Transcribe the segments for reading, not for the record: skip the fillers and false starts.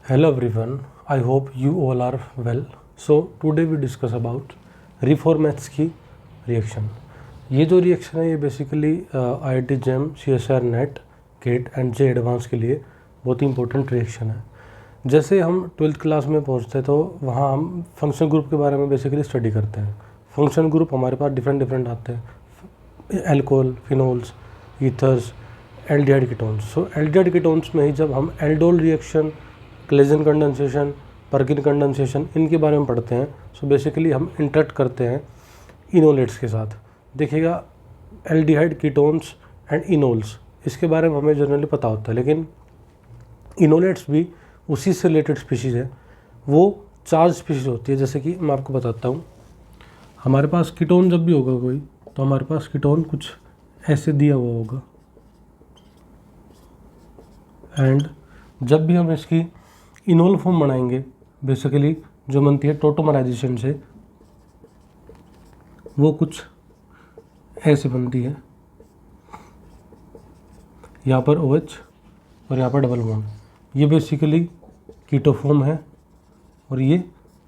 Hello everyone, I hope you all are well. So today we discuss about reformats की reaction. ये जो reaction है ये basically IIT JEM, CSIR NET, GATE and J advance के लिए बहुत ही important reaction है। जैसे हम 12th क्लास में पहुँचते हैं तो वहाँ हम फंक्शन ग्रुप के बारे में बेसिकली स्टडी करते हैं। फंक्शन ग्रुप हमारे पास डिफरेंट आते हैं, alcohol, phenols, ethers, aldehyde ketones. So aldehyde ketones में ही जब हम aldol reaction, Claisen condensation, Perkin condensation, इनके बारे में पढ़ते हैं, सो बेसिकली हम इंटरेक्ट करते हैं इनोलेट्स के साथ। देखिएगा एल्डिहाइड कीटोन्स एंड इनोल्स, इसके बारे में हमें जनरली पता होता है, लेकिन इनोलेट्स भी उसी से रिलेटेड स्पीशीज़ है। वो चार्ज स्पीशीज़ होती है। जैसे कि मैं आपको बताता हूँ, हमारे पास कीटोन जब भी होगा कोई, तो हमारे पास कीटोन कुछ ऐसे दिया हुआ होगा, एंड जब भी हम इसकी इनोल फॉर्म बनाएंगे, बेसिकली जो बनती है टोटोमराइजेशन से, वो कुछ ऐसे बनती है। यहाँ पर OH और यहाँ पर डबल बॉन्ड, ये बेसिकली कीटो फॉर्म है और ये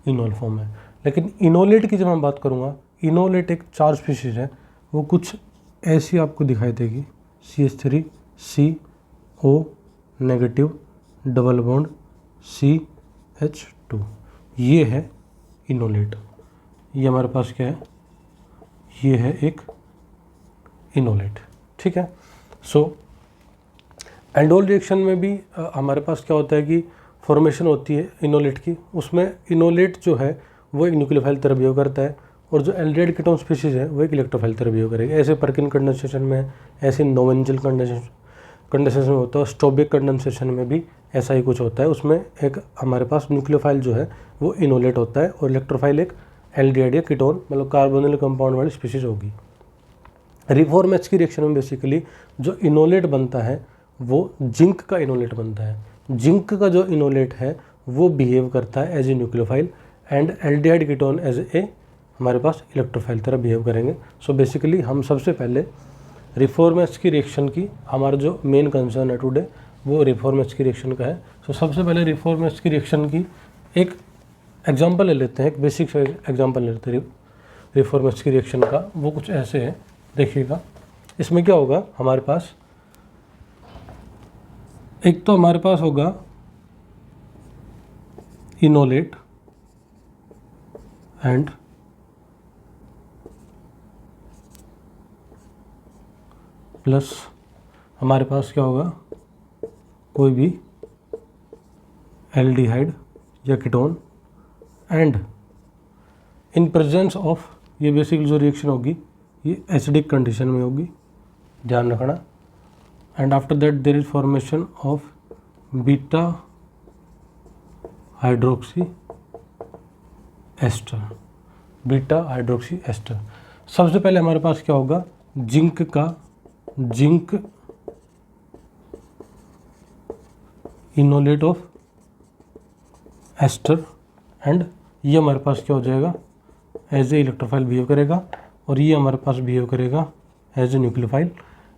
इनोल फॉर्म है। लेकिन इनोलेट की जब मैं बात करूँगा, इनोलेट एक चार्ज स्पीशीज है, वो कुछ ऐसी आपको दिखाई देगी, CH3CO negative double bond CH2, ये है इनोलेट। ये हमारे पास क्या है, ये है एक इनोलेट। ठीक है। सो एल्डोल रिएक्शन में भी हमारे पास क्या होता है कि फॉर्मेशन होती है इनोलेट की। उसमें इनोलेट जो है वो एक न्यूक्लियोफाइल तरह बिहेव करता है, और जो एल्डिहाइड कीटोन स्पीशीज है वो एक इलेक्ट्रोफाइल तरह बिहेव करेगा। ऐसे पर्किन कंडेंसेशन में, ऐसे नोवेंजल कंडेंसेशन में होता है, स्टोबिक कंडेंसेशन में भी ऐसा ही कुछ होता है। उसमें एक हमारे पास न्यूक्लियोफाइल जो है वो इनोलेट होता है, और इलेक्ट्रोफाइल एक एल्डिहाइड या कीटोन मतलब कार्बोनिल कंपाउंड वाली स्पीशीज होगी। रिफॉर्मेट्स की रिएक्शन में बेसिकली जो इनोलेट बनता है वो जिंक का इनोलेट बनता है। जिंक का जो इनोलेट है वो बिहेव करता है as a nucleophile, and aldehyde ketone as a हमारे पास इलेक्ट्रोफाइल तरह बिहेव करेंगे। सो बेसिकली हम सबसे पहले रिफॉर्मेट्स की रिएक्शन की, हमारा जो मेन कंसर्न है टुडे वो रिफॉर्मेट्स की रिएक्शन का है। सो सबसे पहले रिफॉर्मेट्स की रिएक्शन की एक एग्जांपल ले लेते हैं, एक बेसिक एग्जांपल ले लेते हैं रिफॉर्मेट्स की रिएक्शन का। वो कुछ ऐसे है, देखिएगा। इसमें क्या होगा, हमारे पास एक तो हमारे पास होगा इनोलेट एंड प्लस हमारे पास क्या होगा, कोई भी एल्डिहाइड या ketone, and in presence of, ये बेसिकली जो रिएक्शन होगी ये एसिडिक कंडीशन में होगी, ध्यान रखना। And after that there is formation of beta hydroxy ester, beta hydroxy ester. सबसे पहले हमारे पास क्या होगा, जिंक का zinc enolate of ester, and ये हमारे पास क्या हो जाएगा, एज ए इलेक्ट्रोफाइल बिहेव करेगा, और ये हमारे पास बिहेव करेगा as a nucleophile.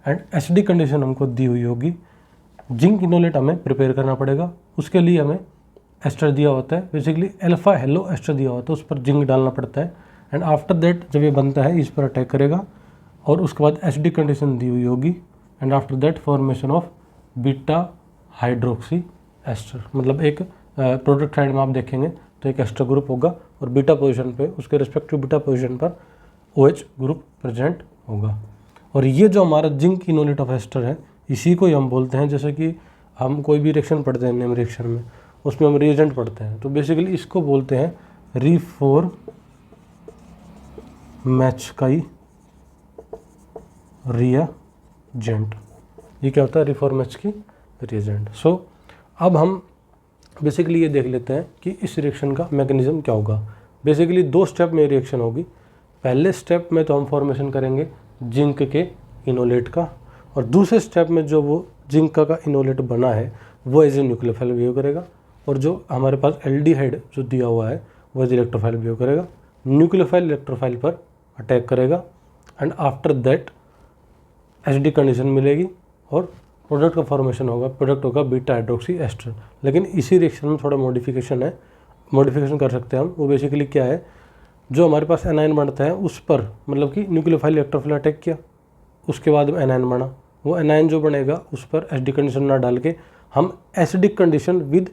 And acidic condition हमको दी हुई होगी। जिंक इनोलेट हमें प्रिपेयर करना पड़ेगा, उसके लिए हमें एस्टर दिया होता है, बेसिकली अल्फा हेलो एस्टर दिया होता है, उस पर जिंक डालना पड़ता है। एंड आफ्टर दैट जब ये बनता है इस पर अटैक करेगा, और उसके बाद एसिडिक कंडीशन दी हुई होगी, and after that formation of beta hydroxy ester. मतलब एक प्रोडक्ट साइड में आप देखेंगे तो एक एस्टर ग्रुप होगा, और बीटा पोजीशन पे, उसके रिस्पेक्टिव बीटा पोजीशन पर OH ग्रुप प्रेजेंट होगा। और ये जो हमारा जिंक इनोलेट ऑफ एस्टर है, इसी को ही हम बोलते हैं, जैसे कि हम कोई भी रिएक्शन पढ़ते हैं नेम रिएक्शन में, उसमें हम रिएजेंट पढ़ते हैं, तो बेसिकली इसको बोलते हैं रिफॉर्मेट्स रिएजेंट। ये क्या होता है, रिफॉर्मेट्स की रिएजेंट। सो अब हम बेसिकली ये देख लेते हैं कि इस रिएक्शन का मैकेनिज्म क्या होगा। बेसिकली 2 स्टेप में रिएक्शन होगी। पहले स्टेप में तो हम फॉर्मेशन करेंगे जिंक के इनोलेट का, और दूसरे स्टेप में जो वो जिंक का इनोलेट बना है वो एज ए न्यूक्लियोफाइल बिहेव करेगा, और जो हमारे पास एल्डिहाइड जो दिया हुआ है वो एज इलेक्ट्रोफाइल बिहेव करेगा। न्यूक्लियोफाइल इलेक्ट्रोफाइल पर अटैक करेगा, and after that acidic condition मिलेगी और प्रोडक्ट का फॉर्मेशन होगा, प्रोडक्ट होगा बीटा हाइड्रोक्सी एस्टर। लेकिन इसी रिएक्शन में थोड़ा मॉडिफिकेशन है, मॉडिफिकेशन कर सकते हैं हम। वो बेसिकली क्या है, जो हमारे पास एनायन बनता है उस पर मतलब कि न्यूक्लियोफाइल इलेक्ट्रोफिल अटैक किया, उसके बाद एनायन बना, वो एनायन जो बनेगा उस पर एसिडिक कंडीशन ना डाल के हम एसिडिक कंडीशन विद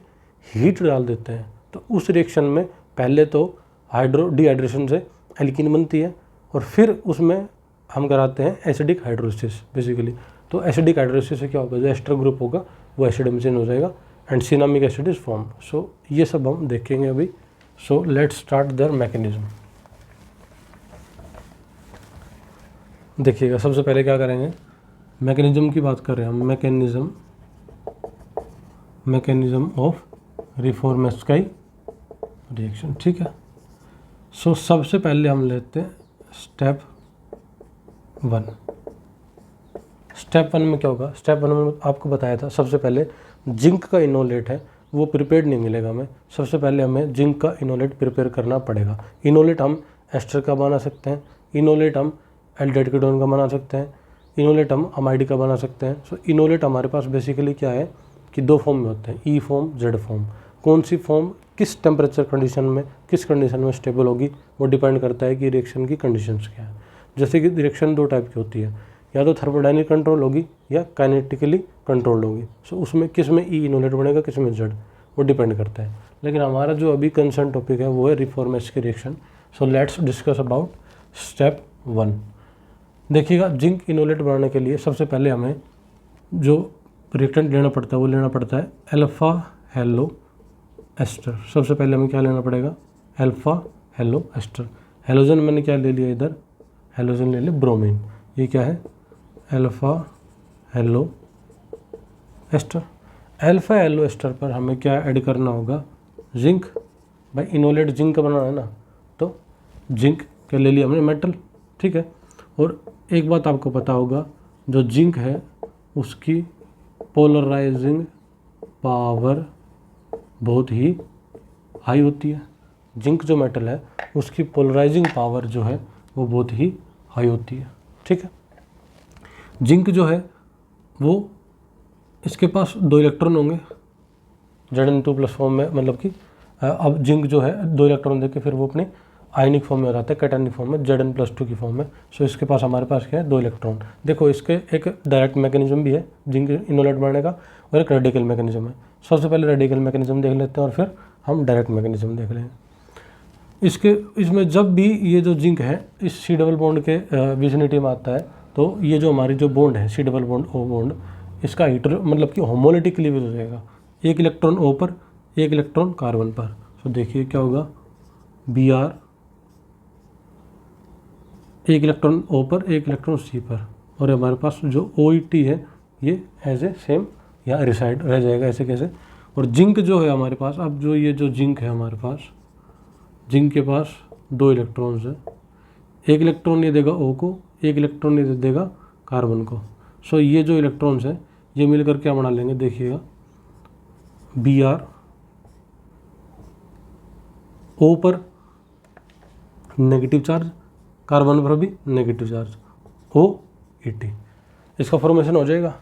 हीट डाल देते हैं। तो उस रिएक्शन में पहले तो डिहाइड्रेशन से एल्कीन बनती है और फिर उसमें हम कराते हैं एसिडिक हाइड्रोलिसिस बेसिकली। तो एसिडिक हाइड्रोलिसिस से क्या होगा, जो एस्टर ग्रुप होगा वो एसिड में चेंज हो जाएगा and cinnamic acid is form. So ये सब हम देखेंगे अभी। So let's start their mechanism. देखिएगा सबसे पहले क्या करेंगे, मैकेनिज्म की बात कर रहे हैं हम, मैकेनिज्म ऑफ रिफॉर्मेस्काई रिएक्शन, ठीक है। सो सबसे पहले हम लेते हैं स्टेप 1। स्टेप 1 में क्या होगा, स्टेप 1 में आपको बताया था सबसे पहले जिंक का इनोलेट है वो प्रिपेयर्ड नहीं मिलेगा हमें। सबसे पहले हमें जिंक का इनोलेट प्रिपेयर करना पड़ेगा। इनोलेट हम एस्टर का बना सकते हैं, इनोलेट हम एल्डिहाइड कीटोन का बना सकते हैं, इनोलेट हम अमाइड का बना सकते हैं। सो इनोलेट हमारे पास बेसिकली क्या है कि 2 फॉर्म में होते हैं, ई फॉर्म, जेड फॉर्म। कौन सी फॉर्म किस टेम्परेचर कंडीशन में, किस कंडीशन में स्टेबल होगी वो डिपेंड करता है कि रिएक्शन की कंडीशंस क्या है। जैसे कि रिएक्शन 2 टाइप की होती है, या तो थर्मोडायनेमिक कंट्रोल होगी या काइनेटिकली कंट्रोल्ड होगी। सो उसमें किस में ई इनोलेट बनेगा, किस में जेड, वो डिपेंड करता है। लेकिन हमारा जो अभी कंसर्न टॉपिक है वो है Reformatsky reaction. So let's discuss about step 1। देखिएगा जिंक इनोलेट बनाने के लिए सबसे पहले हमें जो रिएक्टेंट लेना पड़ता है वो लेना पड़ता है अल्फा हेलो एस्टर। सबसे पहले हमें क्या लेना पड़ेगा, अल्फा हेलो एस्टर। हेलोजन मैंने क्या ले लिया इधर, हेलोजन ले लिया ब्रोमीन। ये क्या है, alpha halo ester. Alpha halo ester पर हमें क्या ऐड करना होगा, जिंक। भाई इनोलेट जिंक का बनाना है ना, तो जिंक के ले लिया हमने मेटल, ठीक है। और एक बात आपको पता होगा, जो जिंक है उसकी पोलराइजिंग पावर बहुत ही हाई होती है। जिंक जो मेटल है उसकी पोलराइजिंग पावर जो है वो बहुत ही हाई होती है, ठीक है। जिंक जो है वो इसके पास 2 इलेक्ट्रॉन होंगे Zn2+ फॉर्म में, मतलब कि अब जिंक जो है 2 इलेक्ट्रॉन देके फिर वो अपने आयनिक फॉर्म में हो जाता है, कैटायनिक फॉर्म में, Zn+2 की फॉर्म में। सो इसके पास हमारे पास क्या है, 2 इलेक्ट्रॉन। देखो इसके एक डायरेक्ट मैकेनिज्म भी है जिंक इनोलेट बनने का और एक रेडिकल मैकेनिज्म है। सबसे पहले रेडिकल मैकेनिज्म देख लेते हैं और फिर हम डायरेक्ट मैकेनिज्म देख लेंगे। इसमें जब भी ये जो जिंक है इस C डबल बॉन्ड के विसिनिटी में आता है तो ये जो हमारी जो बॉन्ड है C double bond O bond, इसका हीटर मतलब कि होमोलिटिक क्लीवेज हो जाएगा, 1 इलेक्ट्रॉन O पर 1 इलेक्ट्रॉन कार्बन पर। तो देखिए क्या होगा, Br 1 इलेक्ट्रॉन O पर 1 इलेक्ट्रॉन C पर, और हमारे पास जो OET है ये एज ए सेम यहाँ रिसाइड रह जाएगा, ऐसे कैसे। और जिंक जो है हमारे पास, अब जो ये जो जिंक है हमारे पास, जिंक के पास 2 इलेक्ट्रॉन्स है, 1 इलेक्ट्रॉन ये देगा O को, 1 इलेक्ट्रॉन ये देगा कार्बन को। सो ये जो इलेक्ट्रॉन्स है ये मिलकर क्या बना लेंगे, देखिएगा Br O पर नेगेटिव चार्ज, कार्बन पर भी नेगेटिव चार्ज, OET, इसका फॉर्मेशन हो जाएगा।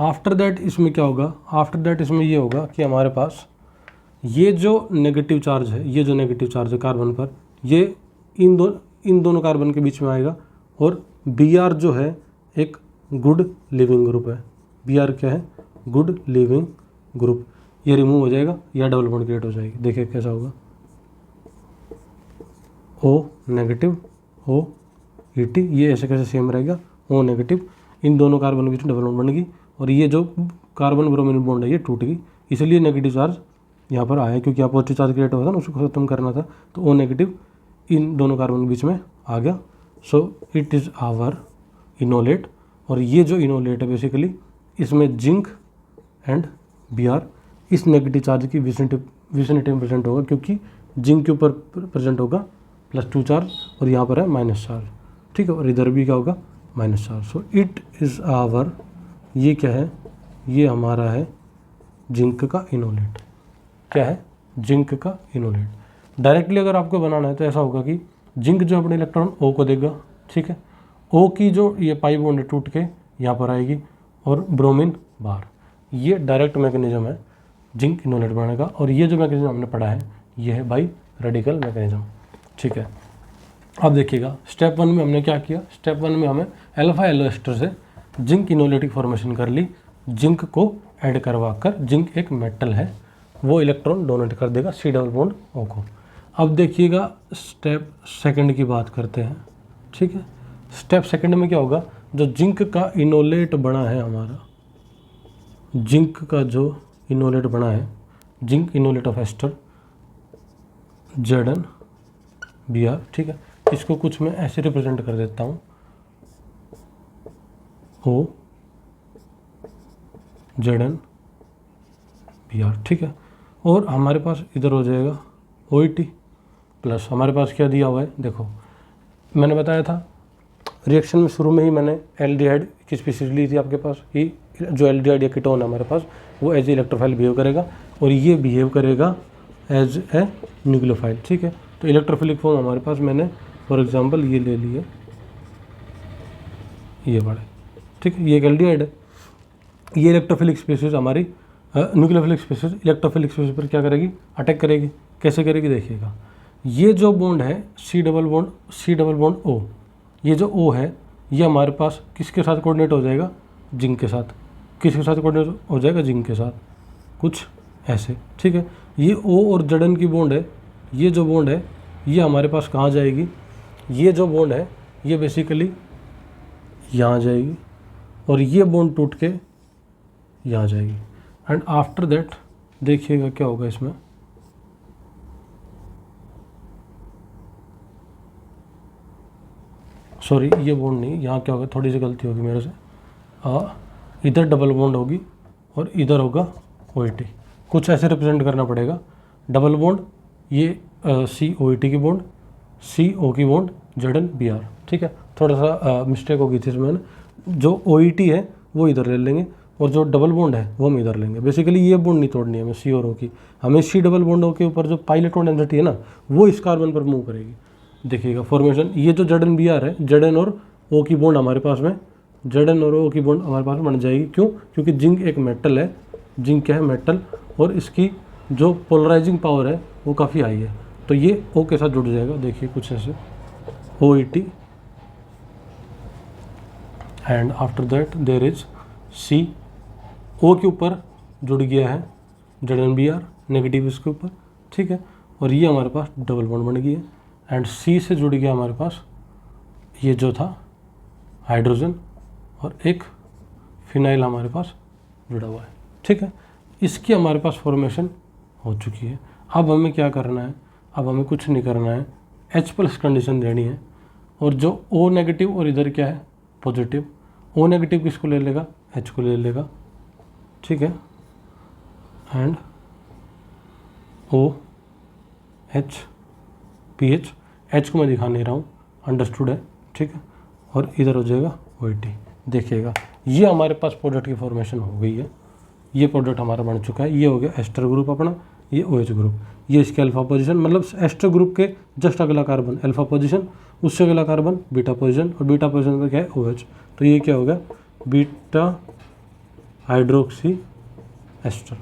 आफ्टर दैट इसमें क्या होगा, आफ्टर दैट इसमें ये होगा कि हमारे पास ये जो नेगेटिव चार्ज है, ये जो नेगेटिव चार्ज है कार्बन पर, ये इन दोनों कार्बन के बीच में आएगा। और Br जो है एक गुड लिविंग ग्रुप है, Br क्या है, गुड लिविंग ग्रुप। ये रिमूव हो जाएगा या डबल बॉन्ड क्रिएट हो जाएगी। देखिए कैसा होगा, O नेगेटिव OET, ये ऐसे कैसे सेम रहेगा, O नेगेटिव, इन दोनों कार्बन के बीच में डबल बॉन्ड बनेगी और ये जो कार्बन ब्रोमीन बॉन्ड है ये टूट गई, इसलिए नेगेटिव चार्ज यहाँ पर आया, क्योंकि यहाँ पॉजिटिव चार्ज क्रिएट हुआ था ना, उसको खत्म करना था। तो O नेगेटिव इन दोनों कार्बन के बीच में आ गया। So it is our enolate. और ये जो इनोलेट है बेसिकली इसमें जिंक एंड Br इस नेगेटिव चार्ज की विसिनिटी में प्रेजेंट होगा, क्योंकि जिंक के ऊपर प्रेजेंट होगा +2 चार्ज और यहाँ पर है माइनस चार्ज, ठीक है, और इधर भी क्या होगा, minus charge. So it is our, ये क्या है, ये हमारा है जिंक का इनोलेट। क्या है, जिंक का इनोलेट। डायरेक्टली अगर आपको बनाना है तो ऐसा होगा कि जिंक जो अपने इलेक्ट्रॉन O को देगा, ठीक है, O की जो ये पाई बॉन्ड टूट के यहाँ पर आएगी और ब्रोमीन बार। ये डायरेक्ट मैकेनिज्म है जिंक इनोलेट बनाने का, और ये जो मैकेनिज्म हमने पढ़ा है ये है बाई रेडिकल मैकेनिज्म। ठीक है, अब देखिएगा स्टेप 1 में हमने क्या किया। स्टेप 1 में हमें अल्फा एलो एस्टर से जिंक इनोलेटिक फॉर्मेशन कर ली। जिंक को ऐड करवा कर, जिंक एक मेटल है, वो इलेक्ट्रॉन डोनेट कर देगा सी डबल बॉन्ड ओ को। अब देखिएगा स्टेप सेकंड की बात करते हैं। ठीक है, स्टेप सेकंड में क्या होगा, जो जिंक का इनोलेट बना है हमारा, जिंक का जो इनोलेट बना है, zinc enolate of ester ZnBr। ठीक है, इसको कुछ मैं ऐसे रिप्रेजेंट कर देता हूँ, O ZnBr। ठीक है, और हमारे पास इधर हो जाएगा OET प्लस हमारे पास क्या दिया हुआ है, देखो मैंने बताया था रिएक्शन में शुरू में ही मैंने एल्डिहाइड की स्पीशीज ली थी आपके पास, कि जो एल्डिहाइड या कीटोन है हमारे पास वो एज इलेक्ट्रोफाइल बिहेव करेगा, और ये बिहेव करेगा एज ए न्यूक्लियोफाइल। ठीक है, तो इलेक्ट्रोफिलिक फॉर्म हमारे पास मैंने फॉर एग्जांपल ये ले लिए, ये बड़े। ठीक है, ये एक एल्डिहाइड है, ये इलेक्ट्रोफिलिक स्पीशीज हमारी न्यूक्लियोफिलिक स्पीशीज इलेक्ट्रोफिलिक स्पीशीज पर क्या करेगी, अटैक करेगी। कैसे करेगी देखिएगा, ये जो बॉन्ड है सी डबल बॉन्ड O, ये जो O है ये हमारे पास किसके साथ कोऑर्डिनेट हो जाएगा, जिंक के साथ। किसके साथ कोऑर्डिनेट हो जाएगा, जिंक के साथ, कुछ ऐसे। ठीक है, ये O और Zn की बॉन्ड है, ये जो बॉन्ड है ये हमारे पास कहाँ जाएगी, ये जो बॉन्ड है ये बेसिकली यहाँ जाएगी, और ये बॉन्ड टूट के यहाँ जाएगी। एंड आफ्टर दैट देखिएगा क्या होगा इसमें, सॉरी ये बॉन्ड नहीं, यहाँ क्या होगा, थोड़ी सी गलती होगी मेरे से, इधर डबल बॉन्ड होगी और इधर होगा OET। कुछ ऐसे रिप्रेजेंट करना पड़ेगा, डबल बॉन्ड ये COET की बॉन्ड, CO की बॉन्ड ZnBr। ठीक है, थोड़ा सा मिस्टेक हो गई थी इसमें, जो OET है वो इधर ले लेंगे और जो डबल बॉन्ड है वो हम इधर लेंगे। बेसिकली ये बॉन्ड नहीं तोड़नी है हमें C और O की, हमें C डबल बॉन्ड O के ऊपर जो पाई इलेक्ट्रॉन डेंसिटी है ना वो इस कार्बन पर मूव करेगी। देखिएगा फॉर्मेशन, ये जो ZnBr है, Zn और O की बॉन्ड हमारे पास में, Zn और O की बॉन्ड हमारे पास बन जाएगी। क्यों, क्योंकि जिंक एक मेटल है, जिंक क्या है, मेटल, और इसकी जो पोलराइजिंग पावर है वो काफ़ी हाई है, तो ये O के साथ जुड़ जाएगा। देखिए कुछ ऐसे OET, and after that there is C, O के ऊपर जुड़ गया है ZnBr नेगेटिव इसके ऊपर। ठीक है, और ये हमारे पास डबल बॉन्ड बन गई है, एंड C से जुड़ गया हमारे पास ये जो था हाइड्रोजन, और एक फिनाइल हमारे पास जुड़ा हुआ है। ठीक है, इसकी हमारे पास फॉर्मेशन हो चुकी है। अब हमें क्या करना है, अब हमें कुछ नहीं करना है, H+ कंडीशन देनी है, और जो O नेगेटिव और इधर क्या है पॉजिटिव, O नेगेटिव किसको ले लेगा, H को ले लेगा। ठीक है, एंड OH PH, H को मैं दिखा नहीं रहा हूँ, अंडरस्टूड है। ठीक है, और इधर हो जाएगा OET। देखिएगा ये हमारे पास प्रोडक्ट की फॉर्मेशन हो गई है, ये प्रोडक्ट हमारा बन चुका है। ये हो गया एस्टर ग्रुप अपना, ये OH ग्रुप, ये इसके अल्फा पोजीशन, मतलब एस्टर ग्रुप के जस्ट अगला कार्बन अल्फा पोजीशन, उससे अगला कार्बन बीटा पोजीशन, और बीटा पोजीशन पर क्या है OH। तो ये क्या हो गया, बीटा हाइड्रोक्सी एस्टर।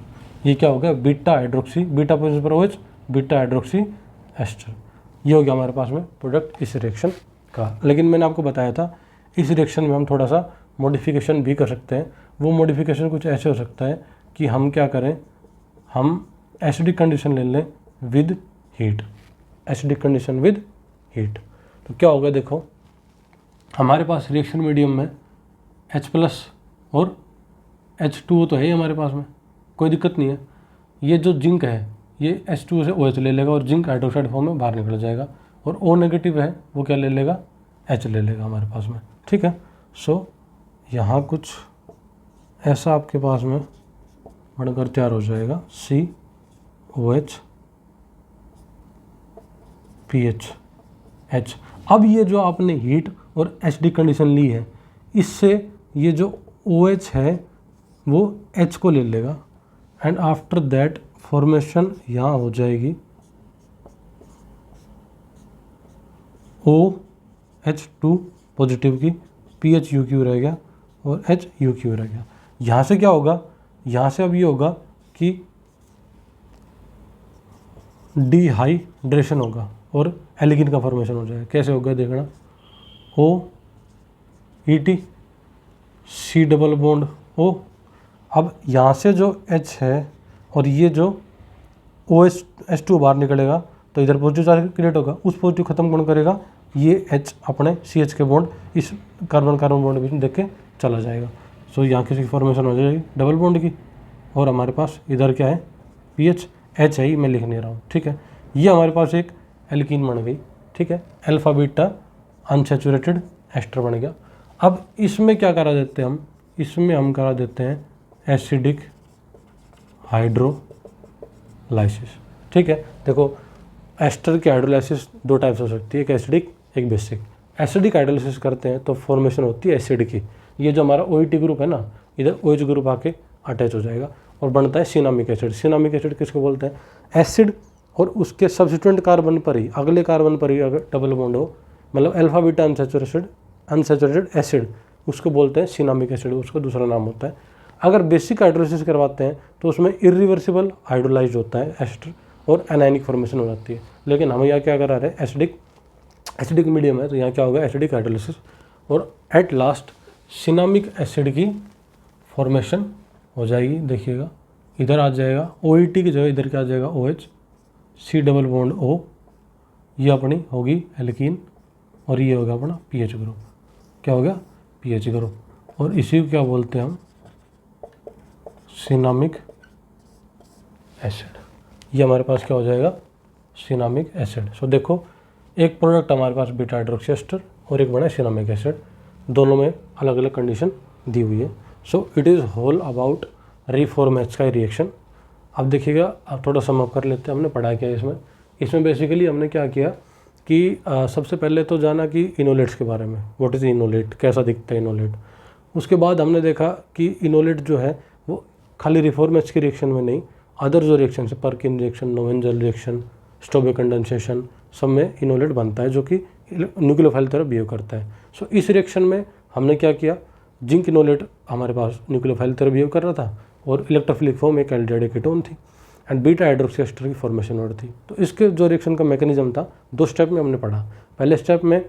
ये क्या हो गया, बीटा हाइड्रोक्सी, बीटा पोजीशन पर OH, बीटा हाइड्रोक्सी एस्टर। ये हो गया हमारे पास में प्रोडक्ट इस रिएक्शन का। लेकिन मैंने आपको बताया था इस रिएक्शन में हम थोड़ा सा मॉडिफिकेशन भी कर सकते हैं। वो मॉडिफिकेशन कुछ ऐसे हो सकता है कि हम क्या करें, हम एसिडिक कंडीशन ले लें with heat, acidic condition with heat. तो क्या होगा, देखो हमारे पास रिएक्शन मीडियम में H+ और H2O तो है ही हमारे पास में, कोई दिक्कत नहीं है। ये जो जिंक है ये H2O से OH ले लेगा और जिंक हाइड्रोक्साइड फॉर्म में बाहर निकल जाएगा, और O नेगेटिव है वो क्या ले लेगा, H ले लेगा हमारे पास में। ठीक है, सो यहाँ कुछ ऐसा आपके पास में बनकर तैयार हो जाएगा COH PH H। अब ये जो आपने हीट और एसिडिक कंडीशन ली है, इससे ये जो OH है वो H को ले लेगा, एंड आफ्टर दैट फॉर्मेशन यहाँ हो जाएगी OH2 पॉजिटिव की, PH UQ रह गया और H UQ रह गया। यहाँ से क्या होगा, यहाँ से अब ये होगा कि डिहाइड्रेशन होगा और एल्कीन का फॉर्मेशन हो जाएगा। कैसे होगा देखना, OET C double bond O। अब यहाँ से जो H है और ये जो OH2 बाहर निकलेगा तो इधर पॉजिटिव चार्ज क्रिएट होगा, उस पॉजिटिव खत्म कौन करेगा, ये H अपने CH के बॉन्ड इस कार्बन कार्बन बॉन्ड के बीच में देख के चला जाएगा। सो यहाँ किसी की फॉर्मेशन हो जाएगी डबल बॉन्ड की, और हमारे पास इधर क्या है PH, H है ही, मैं लिख नहीं रहा हूँ, ठीक है। ये हमारे पास एक एल्कीन बन गई, ठीक है, अल्फा बीटा अनसैचुरेटेड एस्टर बन गया। अब इसमें क्या करा देते हैं हम, इसमें हम करा देते हैं एसिडिक हाइड्रोलाइसिस, ठीक है। देखो एस्टर की हाइड्रोलाइसिस दो टाइप्स हो सकती है, एक एसिडिक एक बेसिक। एसिडिक हाइड्रोलाइसिस करते हैं तो फॉर्मेशन होती है एसिड की, ये जो हमारा OET ग्रुप है ना, इधर OH ग्रुप आके अटैच हो जाएगा और बनता है सिनामिक एसिड। सिनामिक एसिड किसको बोलते हैं, एसिड और उसके सब्सिट्यूएंट कार्बन पर ही, अगले कार्बन पर ही अगर डबल बॉन्ड हो, मतलब अल्फा बीटा अनसैचुरेटेड एसिड, उसको बोलते हैं सिनामिक एसिड, उसका दूसरा नाम होता है। अगर बेसिक हाइड्रोलाइसिस करवाते हैं तो उसमें इरिवर्सिबल हाइड्रोलाइज होता है एस्टर और एनायनिक फॉर्मेशन हो जाती है। लेकिन हम यहाँ क्या करा रहे हैं, एसिडिक मीडियम है तो यहाँ क्या होगा एसिडिक हाइड्रोलाइसिस, और एट लास्ट सिनामिक एसिड की फॉर्मेशन हो जाएगी। देखिएगा इधर आ जाएगा OET की जगह इधर क्या आ जाएगा OH, C double bond O, ये अपनी होगी एल्कीन और ये होगा अपना PH ग्रुप। क्या हो गया, PH ग्रुप, और इसी को क्या बोलते हैं हम, सिनामिक एसिड। ये हमारे पास क्या हो जाएगा, सिनामिक एसिड। सो देखो एक प्रोडक्ट हमारे पास बीटा हाइड्रोक्सी एस्टर और एक बना सिनामिक एसिड, दोनों में अलग अलग कंडीशन दी हुई है। So it is whole about reform H का रिएक्शन। अब देखिएगा, अब थोड़ा सम अप कर लेते हैं, हमने पढ़ा क्या इसमें बेसिकली हमने क्या किया कि सबसे पहले तो जाना कि इनोलेट्स के बारे में, व्हाट इज़ इनोलेट, कैसा दिखता है इनोलेट। उसके बाद हमने देखा कि इनोलेट जो है वो खाली रिफॉर्म H के रिएक्शन में नहीं, अदर जो रिएक्शन है, पर्किन रिएक्शन, नोवेंजल रिएक्शन, स्टोबे कंडेंसेशन, सब में इनोलेट बनता है जो कि न्यूक्लियोफाइल तरह बिहेव करता है। सो इस रिएक्शन में हमने क्या किया, जिंक इनोलेट हमारे पास न्यूक्लियोफाइल तरह बिहेव कर रहा था और इलेक्ट्रोफिलिक फॉर्म एक एल्डिहाइड कीटोन थी एंड बीटा हाइड्रोक्सी एस्टर की फॉर्मेशन हो रही थी। तो इसके जो रिएक्शन का मैकेनिज्म था दो स्टेप में हमने पढ़ा। पहले स्टेप में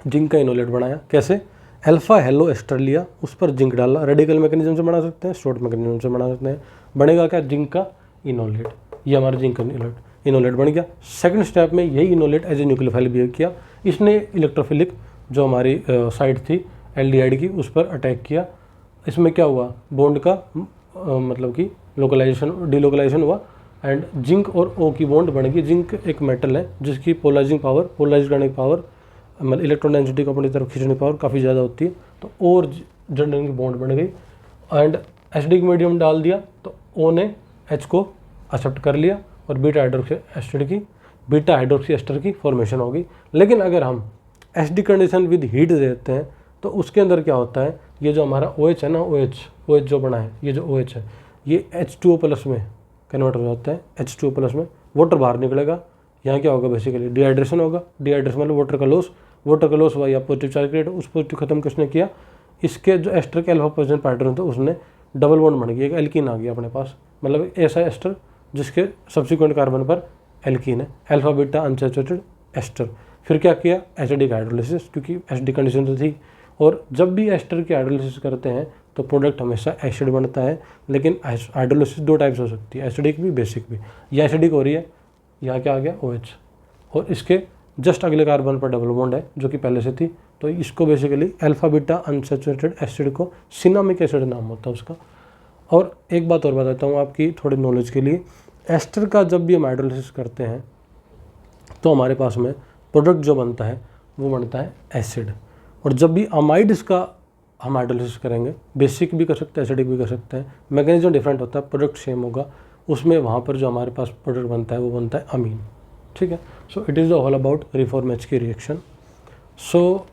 जिंक का इनोलेट बनाया, कैसे, अल्फा हेलो एस्टर लिया, उस पर जिंक डाला, रेडिकल मैकेनिज्म से बना सकते हैं, शॉर्ट मैकेनिज्म से बना सकते हैं, बनेगा क्या, जिंक का इनोलेट। ये हमारा जिंक का इनोलेट बन गया। सेकंड स्टेप में यही enolate as a nucleophile behave किया, इसने इलेक्ट्रोफिलिक जो हमारी साइड थी एल्डिहाइड की उस पर अटैक किया। इसमें क्या हुआ, बॉन्ड का मतलब कि लोकलाइजेशन डिलोकलाइजेशन हुआ एंड जिंक और O की बॉन्ड बन गई। जिंक एक मेटल है जिसकी पोलराइज करने की पावर, मतलब इलेक्ट्रॉन डेंसिटी को अपनी तरफ खींचने की पावर काफ़ी ज़्यादा होती है। तो O और जनरल की बॉन्ड बन गई एंड एसिडिक मीडियम डाल दिया तो O ने H को एक्सेप्ट कर लिया और बीटा हाइड्रोक्सी एस्टर की फॉर्मेशन होगी। लेकिन अगर हम एसिडिक कंडीशन विद हीट देते हैं तो उसके अंदर क्या होता है, ये जो हमारा OH है ना, OH जो बना है, ये जो OH है ये H2O प्लस में कन्वर्ट हो जाता है। H2O प्लस में वाटर बाहर निकलेगा, यहाँ क्या होगा, बेसिकली डिहाइड्रेशन होगा। डिहाइड्रेशन मतलब वाटर का लॉस हुआ या पॉजिटिव चार्ज क्रिएट, उस पॉजिटिव खत्म किसने किया, इसके जो एस्टर के अल्फा पोजीशन पैटर्न था उसने डबल बॉन्ड बन गया, एक एल्कीन आ गया अपने पास, मतलब ऐसा एस्टर जिसके सब्सिक्वेंट कार्बन पर एल्कीन है, अल्फा बीटा अनसैचुरेटेड एस्टर। फिर क्या किया, एसिडिक हाइड्रोलाइसिस, क्योंकि एसिडिक कंडीशन तो थी। और जब भी एस्टर की हाइड्रोलाइसिस करते हैं तो प्रोडक्ट हमेशा एसिड बनता है। लेकिन हाइड्रोलाइसिस दो टाइप्स हो सकती है, एसिडिक भी बेसिक भी। यह एसिडिक हो रही है, यहाँ क्या आ गया OH, और इसके जस्ट अगले कार्बन पर डबल बॉन्ड है जो कि पहले से थी, तो इसको basically alpha beta unsaturated acid को सिनामिक एसिड नाम होता है उसका। और एक बात और बताता हूँ आपकी थोड़ी नॉलेज के लिए, एस्टर का जब भी हम हाइड्रोलाइसिस करते हैं तो हमारे पास में प्रोडक्ट जो बनता है वो बनता है एसिड। और जब भी अमाइड्स का हम हाइड्रोलाइसिस करेंगे, बेसिक भी कर सकते हैं एसिडिक भी कर सकते हैं, मैकेनिज्म डिफरेंट होता है, प्रोडक्ट सेम होगा, उसमें वहाँ पर जो हमारे पास प्रोडक्ट बनता है वो बनता है अमीन, ठीक है। So it is all about reform H की रिएक्शन। सो